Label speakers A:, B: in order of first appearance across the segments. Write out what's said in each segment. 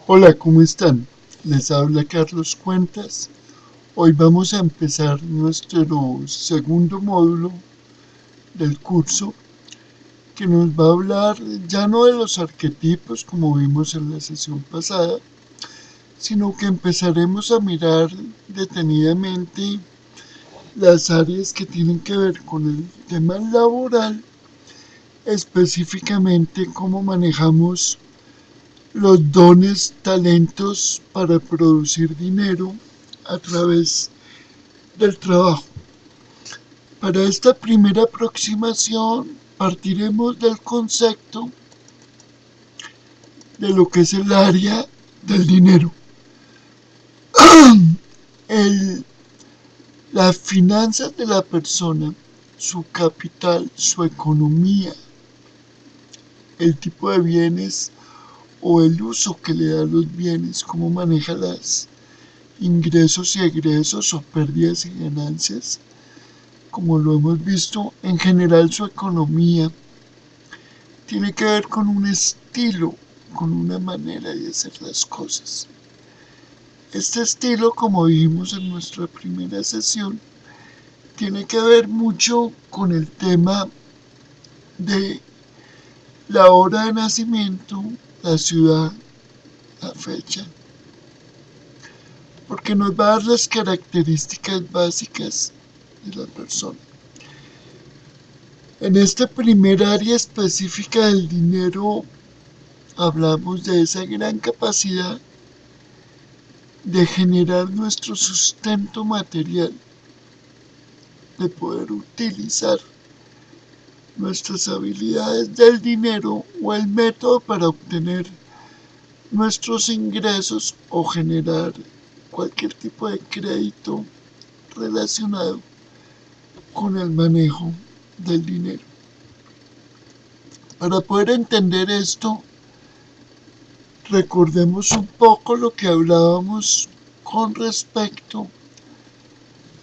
A: Hola, ¿cómo están? Les habla Carlos Cuentas. Hoy vamos a empezar nuestro segundo módulo del curso que nos va a hablar ya no de los arquetipos como vimos en la sesión pasada, sino que empezaremos a mirar detenidamente las áreas que tienen que ver con el tema laboral, específicamente cómo manejamos los dones, talentos para producir dinero a través del trabajo. Para esta primera aproximación partiremos del concepto de lo que es el área del dinero. El, las finanzas de la persona, su capital, su economía, el tipo de bienes o el uso que le da a los bienes, cómo maneja los ingresos y egresos o pérdidas y ganancias, como lo hemos visto, en general su economía tiene que ver con un estilo, con una manera de hacer las cosas. Este estilo, como vimos en nuestra primera sesión, tiene que ver mucho con el tema de la hora de nacimiento, la ciudad, la fecha, porque nos va a dar las características básicas de la persona. En esta primera área específica del dinero hablamos de esa gran capacidad de generar nuestro sustento material, de poder utilizar nuestras habilidades del dinero o el método para obtener nuestros ingresos o generar cualquier tipo de crédito relacionado con el manejo del dinero. Para poder entender esto, recordemos un poco lo que hablábamos con respecto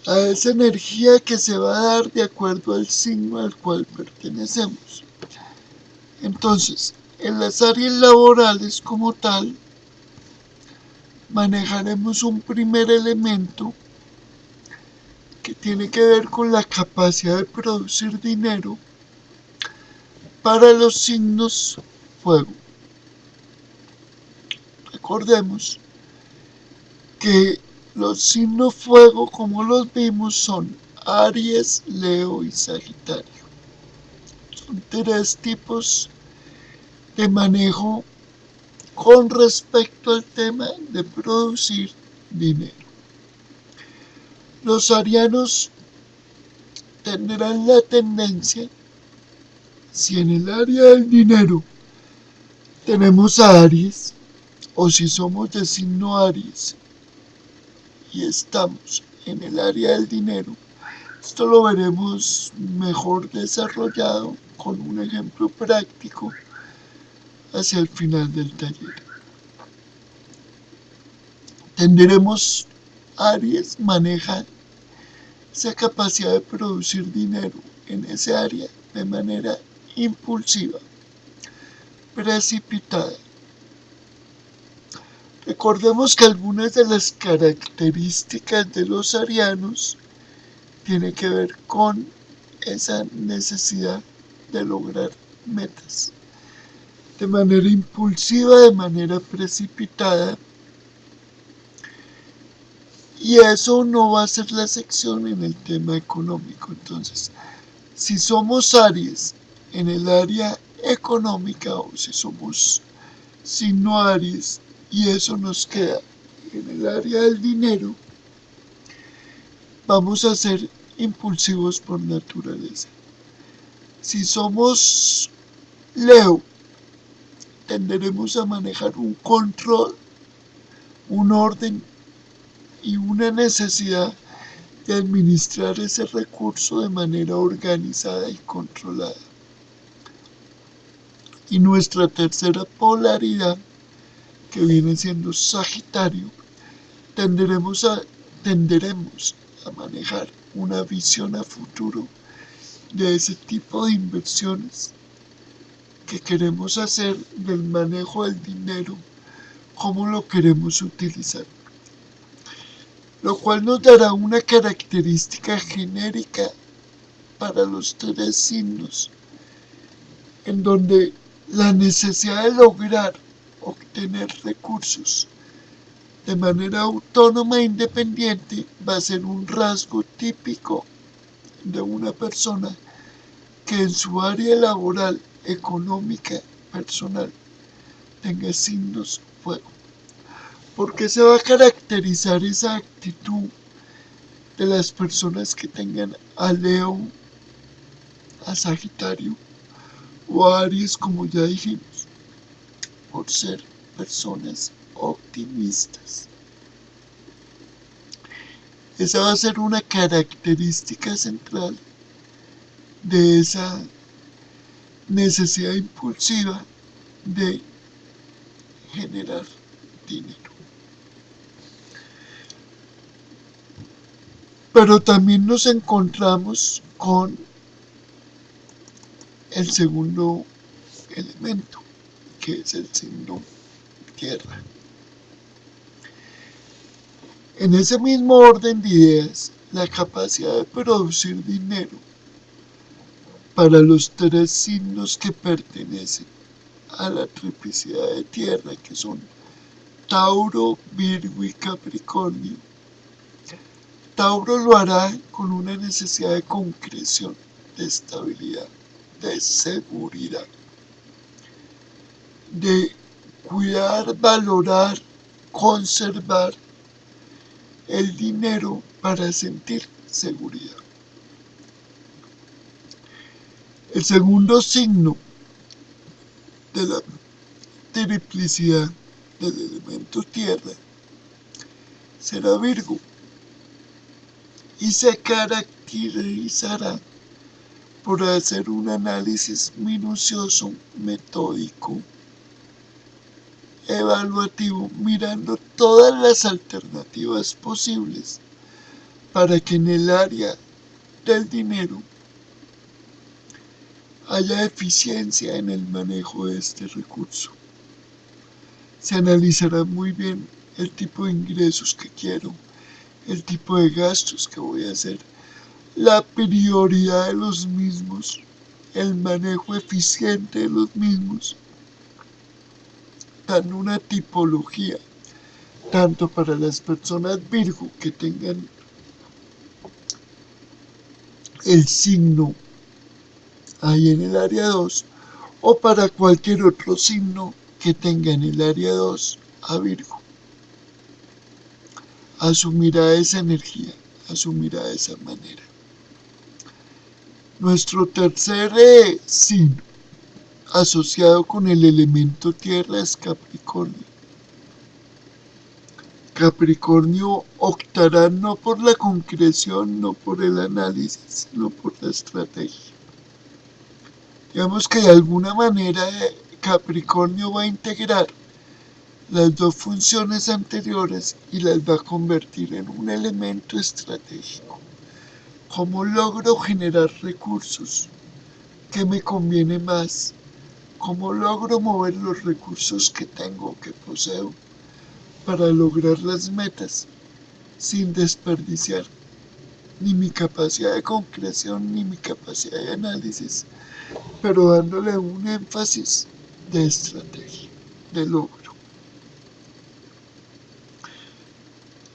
A: a esa energía que se va a dar de acuerdo al signo al cual pertenecemos. Entonces, en las áreas laborales como tal, manejaremos un primer elemento que tiene que ver con la capacidad de producir dinero para los signos fuego. Recordemos que los signos fuego, como los vimos, son Aries, Leo y Sagitario. Son tres tipos de manejo con respecto al tema de producir dinero. Los arianos tendrán la tendencia, si en el área del dinero tenemos a Aries, o si somos de signo Aries y estamos en el área del dinero, esto lo veremos mejor desarrollado con un ejemplo práctico hacia el final del taller. Tendremos Aries maneja esa capacidad de producir dinero en ese área de manera impulsiva, precipitada. Recordemos que algunas de las características de los arianos tienen que ver con esa necesidad de lograr metas de manera impulsiva, de manera precipitada, y eso no va a ser la excepción en el tema económico. Entonces, si somos Aries en el área económica o si somos signo Aries y eso nos queda en el área del dinero, vamos a ser impulsivos por naturaleza. Si somos Leo, tenderemos a manejar un control, un orden y una necesidad de administrar ese recurso de manera organizada y controlada. Y nuestra tercera polaridad, que viene siendo Sagitario, tenderemos a, tenderemos a manejar una visión a futuro de ese tipo de inversiones que queremos hacer del manejo del dinero cómo lo queremos utilizar, lo cual nos dará una característica genérica para los tres signos, en donde la necesidad de lograr obtener recursos de manera autónoma e independiente va a ser un rasgo típico de una persona que en su área laboral, económica, personal, tenga signos fuego. ¿Por qué se va a caracterizar esa actitud de las personas que tengan a Leo, a Sagitario o a Aries, como ya dijimos? Por ser personas optimistas. Esa va a ser una característica central de esa necesidad impulsiva de generar dinero. Pero también nos encontramos con el segundo elemento, que es el signo tierra. En ese mismo orden de ideas, la capacidad de producir dinero para los tres signos que pertenecen a la triplicidad de tierra, que son Tauro, Virgo y Capricornio. Tauro lo hará con una necesidad de concreción, de estabilidad, de seguridad, de cuidar, valorar, conservar el dinero para sentir seguridad. El segundo signo de la triplicidad del elemento tierra será Virgo y se caracterizará por hacer un análisis minucioso, metódico, evaluativo, mirando todas las alternativas posibles para que en el área del dinero haya eficiencia en el manejo de este recurso. Se analizará muy bien el tipo de ingresos que quiero, el tipo de gastos que voy a hacer, la prioridad de los mismos, el manejo eficiente de los mismos, dando una tipología tanto para las personas Virgo que tengan el signo ahí en el área 2 o para cualquier otro signo que tenga en el área 2 a Virgo. Asumirá esa energía, asumirá esa manera. Nuestro tercer signo asociado con el elemento tierra es Capricornio. Capricornio optará no por la concreción, no por el análisis, sino por la estrategia. Digamos que de alguna manera Capricornio va a integrar las dos funciones anteriores y las va a convertir en un elemento estratégico. ¿Cómo logro generar recursos? ¿Qué me conviene más? ¿Cómo logro mover los recursos que tengo, que poseo, para lograr las metas sin desperdiciar ni mi capacidad de concreción ni mi capacidad de análisis, pero dándole un énfasis de estrategia, de logro?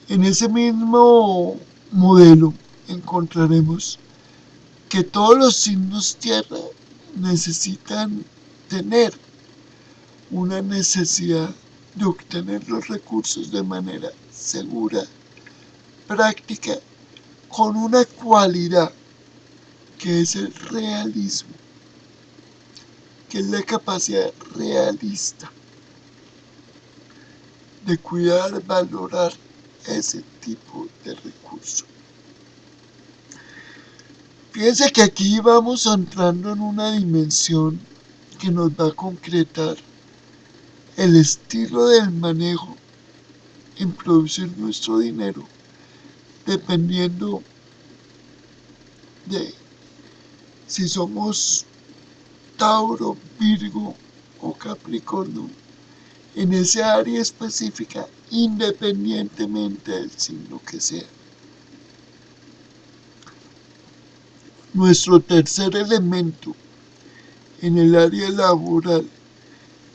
A: En ese mismo modelo encontraremos que todos los signos tierra necesitan tener una necesidad de obtener los recursos de manera segura, práctica, con una cualidad que es el realismo, que es la capacidad realista de cuidar, valorar ese tipo de recursos. Fíjense que aquí vamos entrando en una dimensión que nos va a concretar el estilo del manejo en producir nuestro dinero, dependiendo de si somos Tauro, Virgo o Capricornio, en esa área específica, independientemente del signo que sea. Nuestro tercer elemento en el área laboral,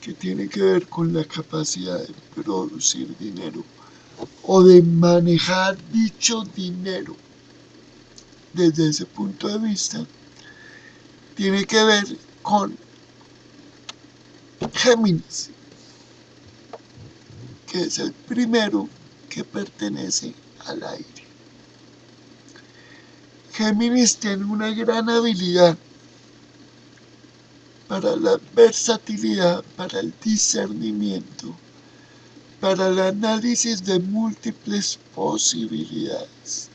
A: que tiene que ver con la capacidad de producir dinero o de manejar dicho dinero desde ese punto de vista, tiene que ver con Géminis, que es el primero que pertenece al aire. Géminis tiene una gran habilidad para la versatilidad, para el discernimiento, para el análisis de múltiples posibilidades,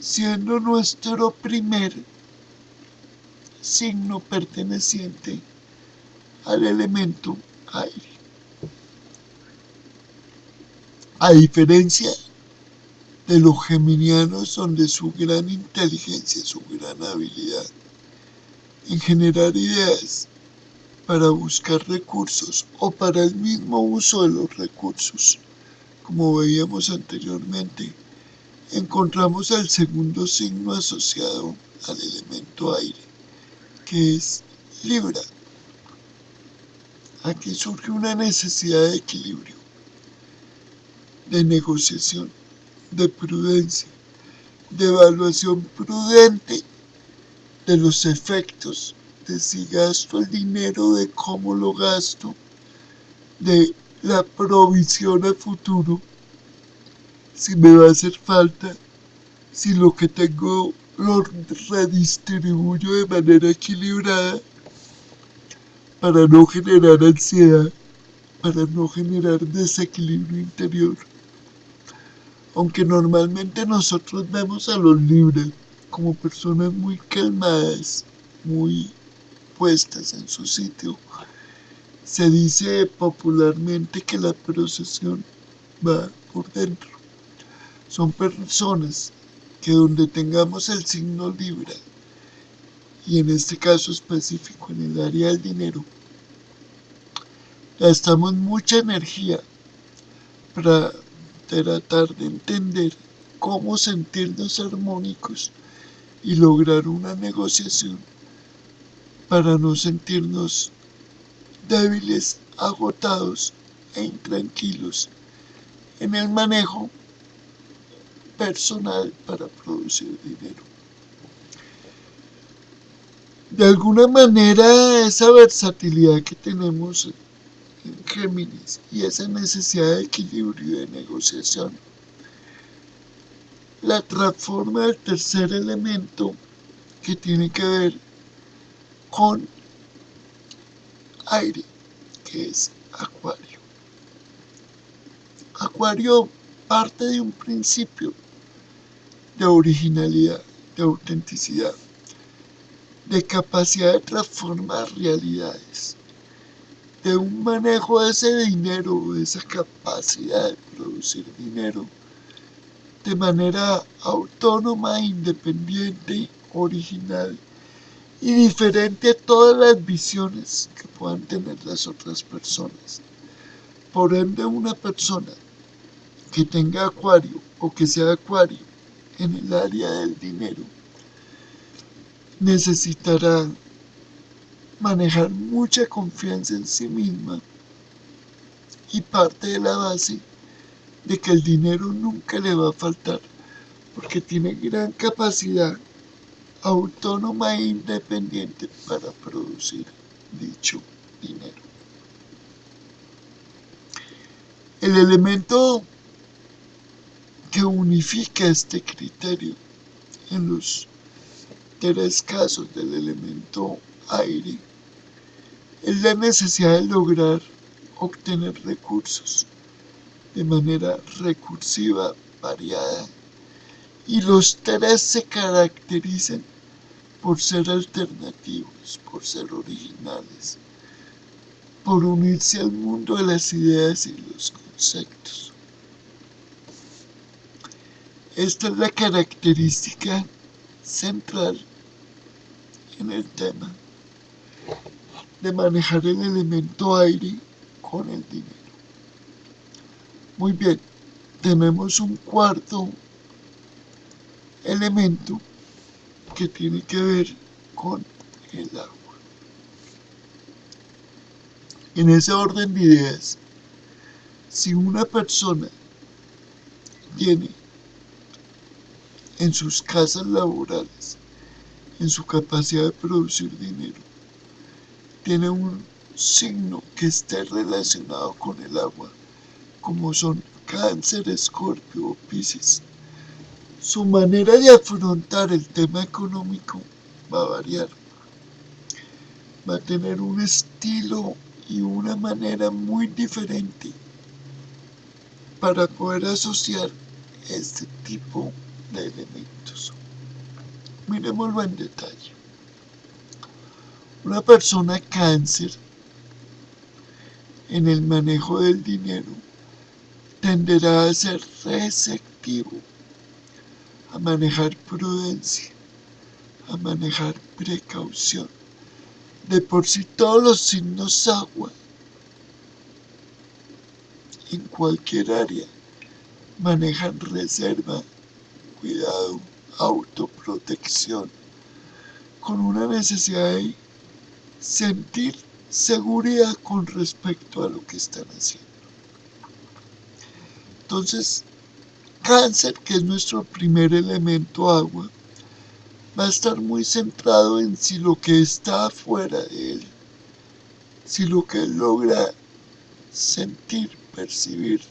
A: siendo nuestro primer signo perteneciente al elemento aire. A diferencia de los geminianos, donde su gran inteligencia, su gran habilidad en generar ideas para buscar recursos o para el mismo uso de los recursos, como veíamos anteriormente, encontramos el segundo signo asociado al elemento aire, que es Libra. Aquí surge una necesidad de equilibrio, de negociación, de prudencia, de evaluación prudente de los efectos, de si gasto el dinero, de cómo lo gasto, de la provisión a futuro, si me va a hacer falta, si lo que tengo lo redistribuyo de manera equilibrada para no generar ansiedad, para no generar desequilibrio interior. Aunque normalmente nosotros vemos a los Libras como personas muy calmadas, muy puestas en su sitio, se dice popularmente que la procesión va por dentro. Son personas que donde tengamos el signo Libra, y en este caso específico en el área del dinero, gastamos mucha energía para tratar de entender cómo sentirnos armónicos y lograr una negociación para no sentirnos débiles, agotados e intranquilos en el manejo personal para producir dinero. De alguna manera, esa versatilidad que tenemos en Géminis y esa necesidad de equilibrio y de negociación la transforma el tercer elemento, que tiene que ver con aire, que es Acuario. Acuario parte de un principio de originalidad, de autenticidad, de capacidad de transformar realidades, de un manejo de ese dinero, de esa capacidad de producir dinero de manera autónoma, independiente, original y diferente a todas las visiones que puedan tener las otras personas. Por ende, una persona que tenga Acuario o que sea Acuario en el área del dinero necesitará manejar mucha confianza en sí misma y parte de la base de que el dinero nunca le va a faltar porque tiene gran capacidad autónoma e independiente para producir dicho dinero. El elemento que unifica este criterio en los tres casos del elemento aire es la necesidad de lograr obtener recursos de manera recursiva, variada, y los tres se caracterizan por ser alternativos, por ser originales, por unirse al mundo de las ideas y los conceptos. Esta es la característica central en el tema de manejar el elemento aire con el dinero. Muy bien, tenemos un cuarto elemento que tiene que ver con el agua. En ese orden de ideas, si una persona tiene en sus casas laborales, en su capacidad de producir dinero, tiene un signo que esté relacionado con el agua, como son Cáncer, Escorpio o Piscis, su manera de afrontar el tema económico va a variar. Va a tener un estilo y una manera muy diferente para poder asociar este tipo de elementos. Miremoslo en detalle. Una persona Cáncer en el manejo del dinero tenderá a ser receptivo, a manejar prudencia, a manejar precaución. De por sí todos los signos agua en cualquier área manejan reserva, cuidado, autoprotección, con una necesidad de sentir seguridad con respecto a lo que están haciendo. Entonces, Cáncer, que es nuestro primer elemento agua, va a estar muy centrado en si lo que está afuera de él, si lo que él logra sentir, percibir,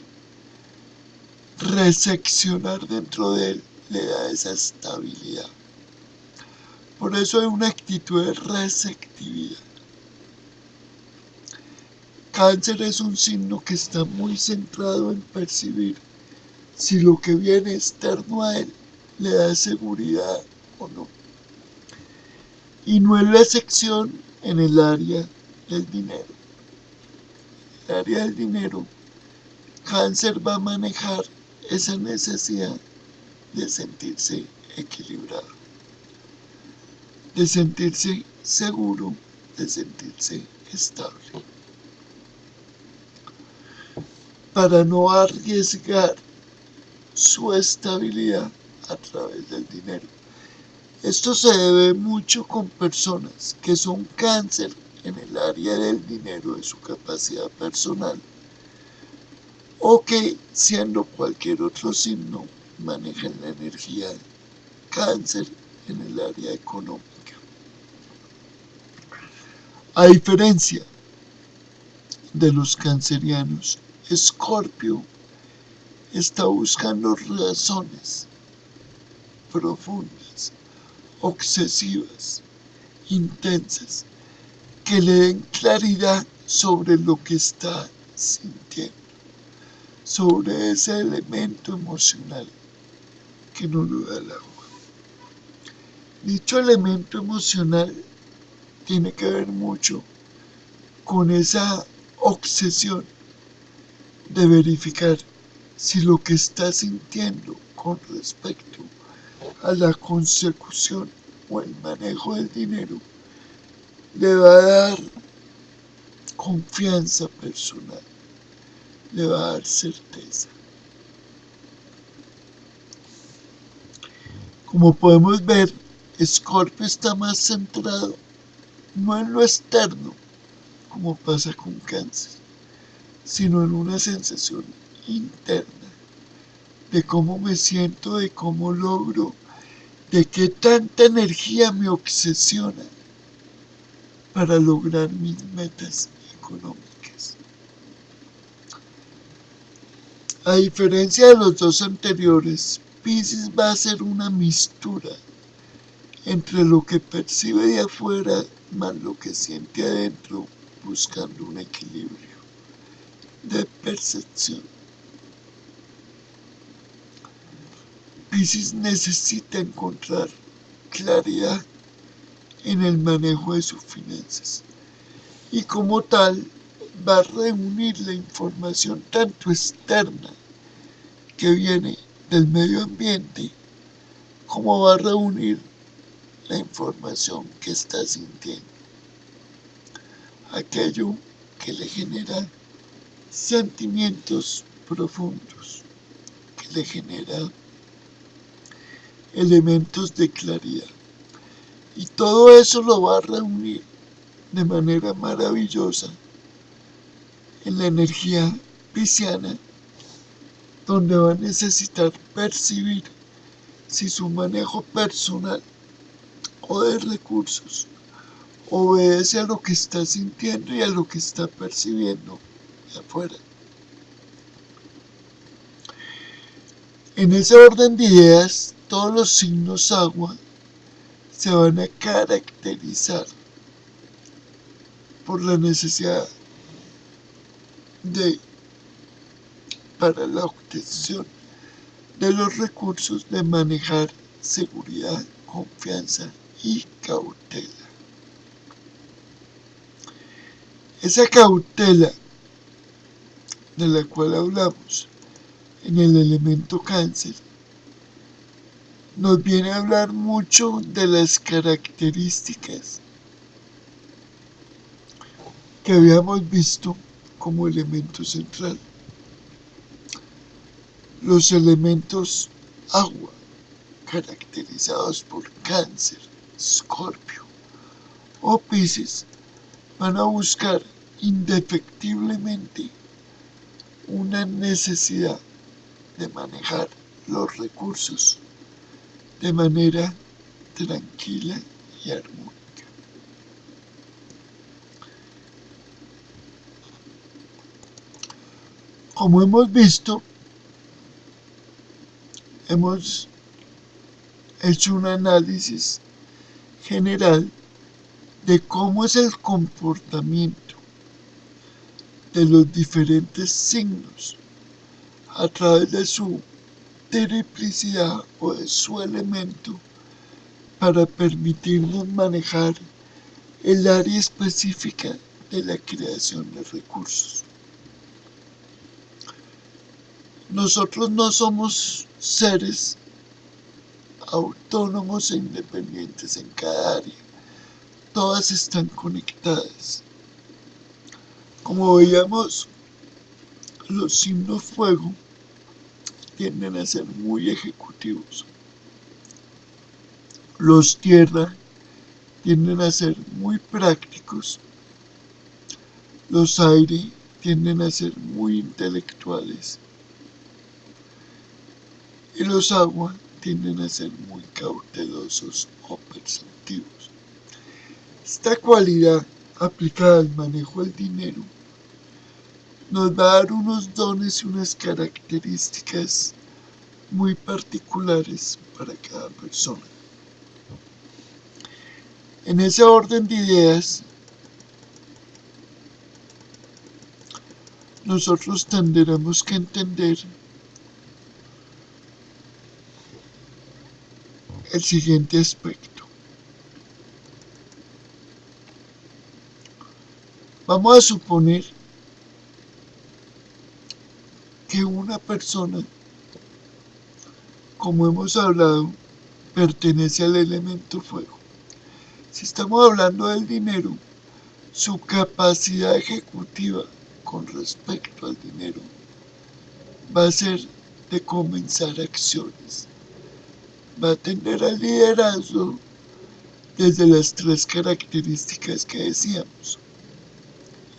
A: recepcionar dentro de él, le da esa estabilidad. Por eso hay una actitud de receptividad. Cáncer es un signo que está muy centrado en percibir si lo que viene externo a él le da seguridad o no. Y no es la excepción en el área del dinero. El área del dinero, Cáncer va a manejar esa necesidad de sentirse equilibrado, de sentirse seguro, de sentirse estable, para no arriesgar su estabilidad a través del dinero. Esto se debe mucho con personas que son Cáncer en el área del dinero, de su capacidad personal, o que, siendo cualquier otro signo, manejan la energía Cáncer en el área económica. A diferencia de los cancerianos, Escorpio está buscando razones profundas, obsesivas, intensas, que le den claridad sobre lo que está sintiendo, sobre ese elemento emocional que no lo da el agua. Dicho elemento emocional tiene que ver mucho con esa obsesión de verificar si lo que está sintiendo con respecto a la consecución o el manejo del dinero le va a dar confianza personal, le va a dar certeza. Como podemos ver, Scorpio está más centrado no en lo externo, como pasa con Cáncer, sino en una sensación interna de cómo me siento, de cómo logro, de qué tanta energía me obsesiona para lograr mis metas económicas. A diferencia de los dos anteriores, Piscis va a ser una mistura entre lo que percibe de afuera más lo que siente adentro, buscando un equilibrio de percepción. Piscis necesita encontrar claridad en el manejo de sus finanzas y como tal va a reunir la información tanto externa que viene del medio ambiente como va a reunir la información que está sintiendo. aquello que le genera sentimientos profundos, que le genera elementos de claridad. Y todo eso lo va a reunir de manera maravillosa en la energía pisciana, donde va a necesitar percibir si su manejo personal o de recursos obedece a lo que está sintiendo y a lo que está percibiendo de afuera. En ese orden de ideas, todos los signos agua se van a caracterizar por la necesidad de, para la obtención de los recursos, de manejar seguridad, confianza y cautela. Esa cautela de la cual hablamos en el elemento cáncer nos viene a hablar mucho de las características que habíamos visto como elemento central. Los elementos agua, caracterizados por Cáncer, Escorpio o Piscis, van a buscar indefectiblemente una necesidad de manejar los recursos de manera tranquila y armónica. Como hemos visto, hemos hecho un análisis general de cómo es el comportamiento de los diferentes signos a través de su triplicidad o de su elemento para permitirnos manejar el área específica de la creación de recursos. Nosotros no somos seres autónomos e independientes en cada área. Todas están conectadas. Como veíamos, los signos fuego tienden a ser muy ejecutivos. Los tierra tienden a ser muy prácticos. Los aire tienden a ser muy intelectuales. Y los agua tienden a ser muy cautelosos o perceptivos. Esta cualidad aplicada al manejo del dinero nos va a dar unos dones y unas características muy particulares para cada persona. En ese orden de ideas, nosotros tendremos que entender el siguiente aspecto. Vamos a suponer que una persona, como hemos hablado, pertenece al elemento fuego. Si estamos hablando del dinero, su capacidad ejecutiva con respecto al dinero va a ser de comenzar acciones. Va a tender al liderazgo desde las tres características que decíamos: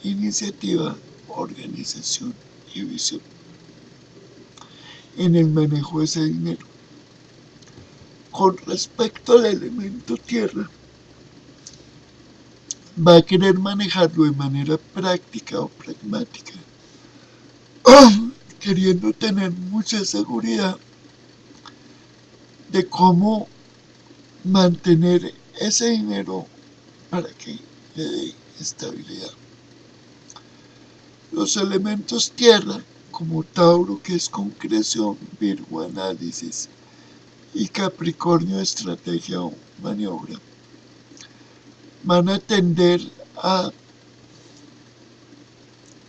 A: iniciativa, organización y visión en el manejo de ese dinero. Con respecto al elemento tierra, va a querer manejarlo de manera práctica o pragmática, queriendo tener mucha seguridad de cómo mantener ese dinero para que le dé estabilidad. Los elementos tierra, como Tauro, que es concreción, Virgo, análisis, y Capricornio, estrategia o maniobra, van a tender a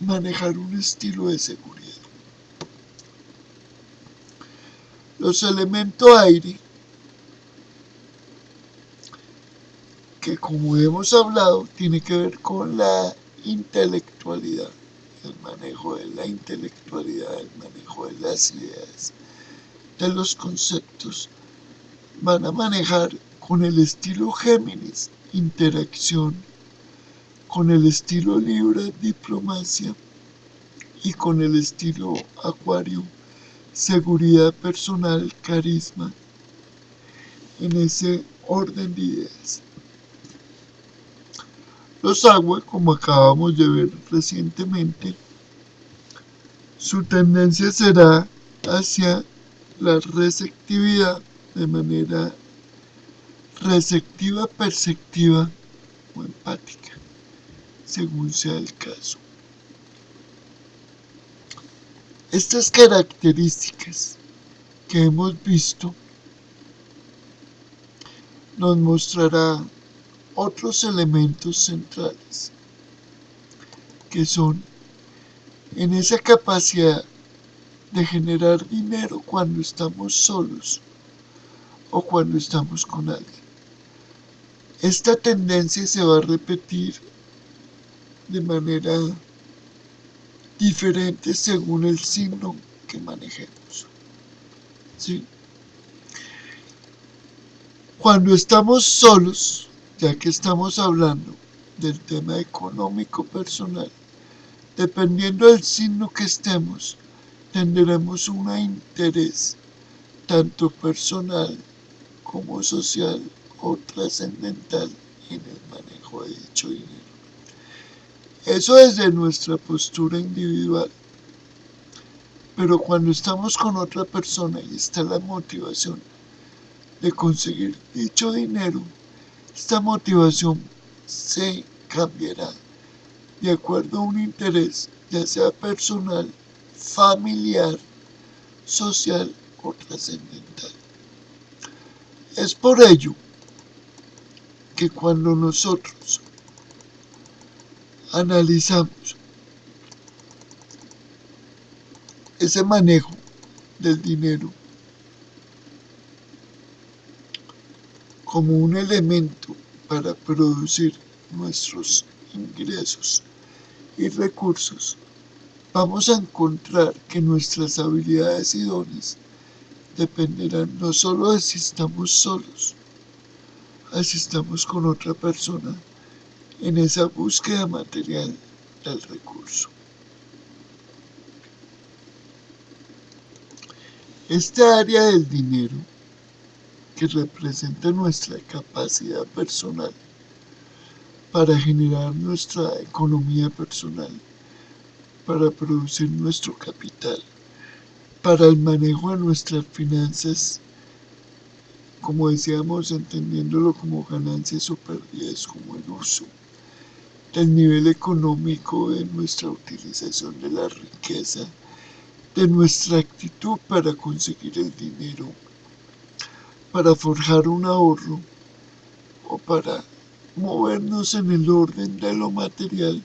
A: manejar un estilo de seguridad. Los elementos aire, que como hemos hablado, tiene que ver con la intelectualidad, el manejo de la intelectualidad, el manejo de las ideas, de los conceptos. Van a manejar con el estilo Géminis, interacción, con el estilo Libra, diplomacia, y con el estilo Acuario, seguridad personal, carisma, en ese orden de ideas. Los Agua, como acabamos de ver recientemente, su tendencia será hacia la receptividad de manera receptiva, perceptiva o empática, según sea el caso. Estas características que hemos visto nos mostrará otros elementos centrales, que son en esa capacidad de generar dinero cuando estamos solos o cuando estamos con alguien. Esta tendencia se va a repetir de manera diferente según el signo que manejemos. ¿Sí? Cuando estamos solos, ya que estamos hablando del tema económico personal, dependiendo del signo que estemos, tendremos un interés tanto personal como social o trascendental en el manejo de dicho dinero. Eso desde nuestra postura individual. Pero cuando estamos con otra persona y está la motivación de conseguir dicho dinero, esta motivación se cambiará de acuerdo a un interés, ya sea personal, familiar, social o trascendental. Es por ello que cuando nosotros analizamos ese manejo del dinero como un elemento para producir nuestros ingresos y recursos, vamos a encontrar que nuestras habilidades y dones dependerán no solo de si estamos solos, a si estamos con otra persona en esa búsqueda material del recurso. Esta área del dinero, que representa nuestra capacidad personal para generar nuestra economía personal, para producir nuestro capital, para el manejo de nuestras finanzas, como decíamos, entendiéndolo como ganancias o pérdidas, como el uso del nivel económico de nuestra utilización de la riqueza, de nuestra actitud para conseguir el dinero, para forjar un ahorro o para movernos en el orden de lo material,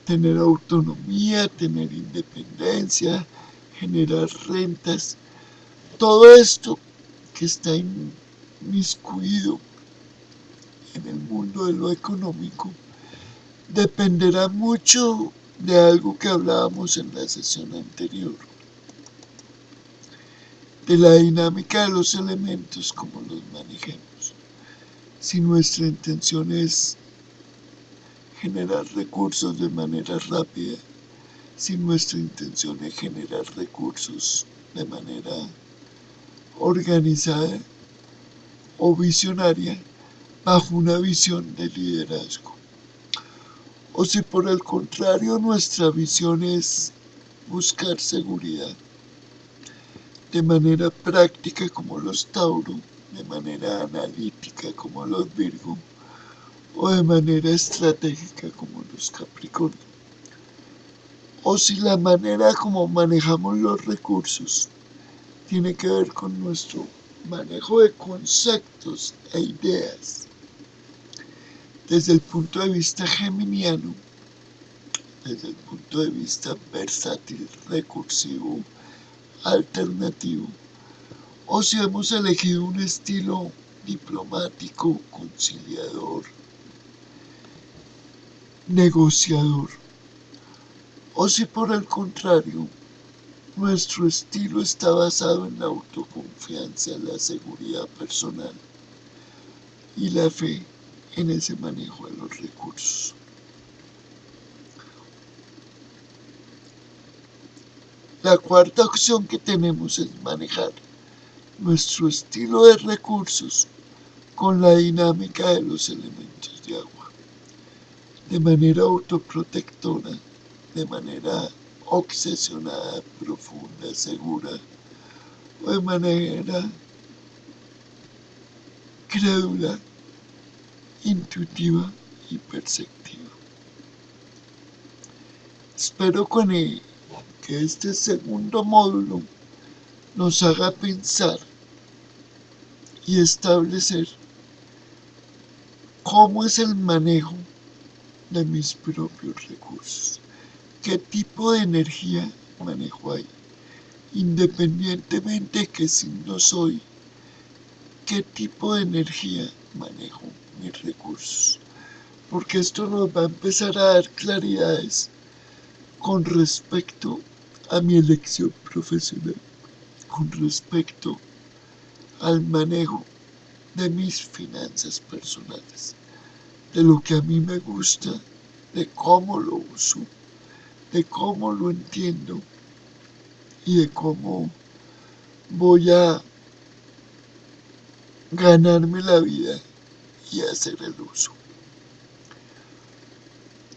A: tener autonomía, tener independencia, generar rentas. Todo esto que está inmiscuido en el mundo de lo económico dependerá mucho de algo que hablábamos en la sesión anterior, de la dinámica de los elementos, como los manejemos. Si nuestra intención es generar recursos de manera rápida, si nuestra intención es generar recursos de manera organizada o visionaria, bajo una visión de liderazgo. O si por el contrario nuestra visión es buscar seguridad de manera práctica como los Tauro, de manera analítica como los Virgo o de manera estratégica como los Capricornio. O si la manera como manejamos los recursos tiene que ver con nuestro manejo de conceptos e ideas desde el punto de vista geminiano, desde el punto de vista versátil, recursivo, alternativo, o si hemos elegido un estilo diplomático, conciliador, negociador, o si por el contrario nuestro estilo está basado en la autoconfianza, la seguridad personal y la fe en ese manejo de los recursos. La cuarta opción que tenemos es manejar nuestro estilo de recursos con la dinámica de los elementos de agua, de manera autoprotectora, de manera obsesionada, profunda, segura, o de manera crédula, intuitiva y perceptiva. Espero que este segundo módulo nos haga pensar y establecer cómo es el manejo de mis propios recursos, qué tipo de energía manejo ahí, independientemente de qué signo soy, qué tipo de energía manejo mis recursos, porque esto nos va a empezar a dar claridades con respecto a mi elección profesional, con respecto al manejo de mis finanzas personales, de lo que a mí me gusta, de cómo lo uso, de cómo lo entiendo y de cómo voy a ganarme la vida y hacer el uso.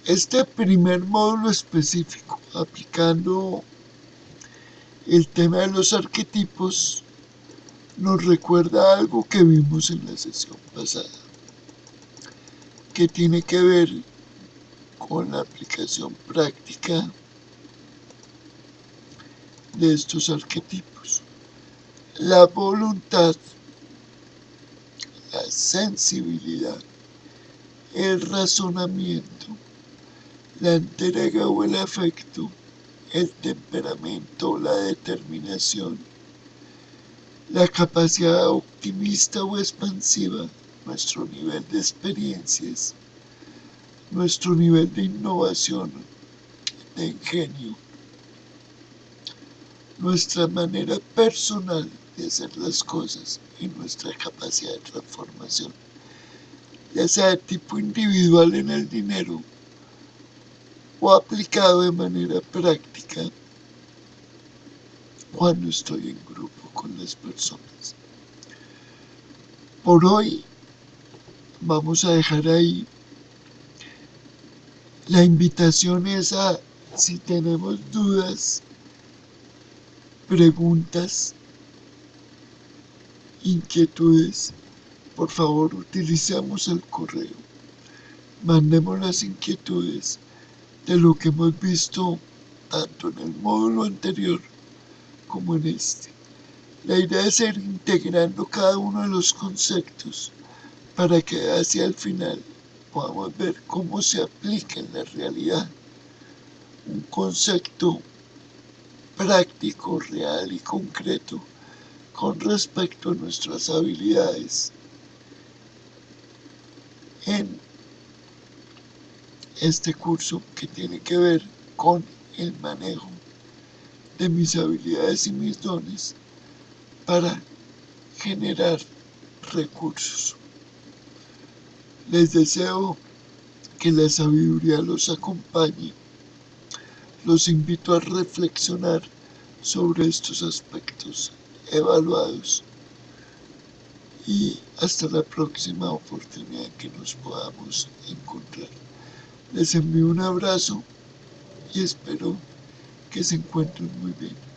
A: Este primer módulo específico, aplicando el tema de los arquetipos, nos recuerda algo que vimos en la sesión pasada, que tiene que ver con la aplicación práctica de estos arquetipos. La voluntad, la sensibilidad, el razonamiento, la entrega o el afecto, el temperamento, la determinación, la capacidad optimista o expansiva, nuestro nivel de experiencias, nuestro nivel de innovación, de ingenio, nuestra manera personal de hacer las cosas y nuestra capacidad de transformación, ya sea de tipo individual en el dinero o aplicado de manera práctica cuando estoy en grupo con las personas. Por hoy vamos a dejar ahí. La invitación es a, si tenemos dudas, preguntas, inquietudes, por favor utilicemos el correo. Mandemos las inquietudes de lo que hemos visto tanto en el módulo anterior como en este. La idea es ir integrando cada uno de los conceptos para que hacia el final podamos ver cómo se aplica en la realidad un concepto práctico, real y concreto con respecto a nuestras habilidades en este curso que tiene que ver con el manejo de mis habilidades y mis dones para generar recursos. Les deseo que la sabiduría los acompañe. Los invito a reflexionar sobre estos aspectos evaluados y hasta la próxima oportunidad que nos podamos encontrar. Les envío un abrazo y espero que se encuentren muy bien.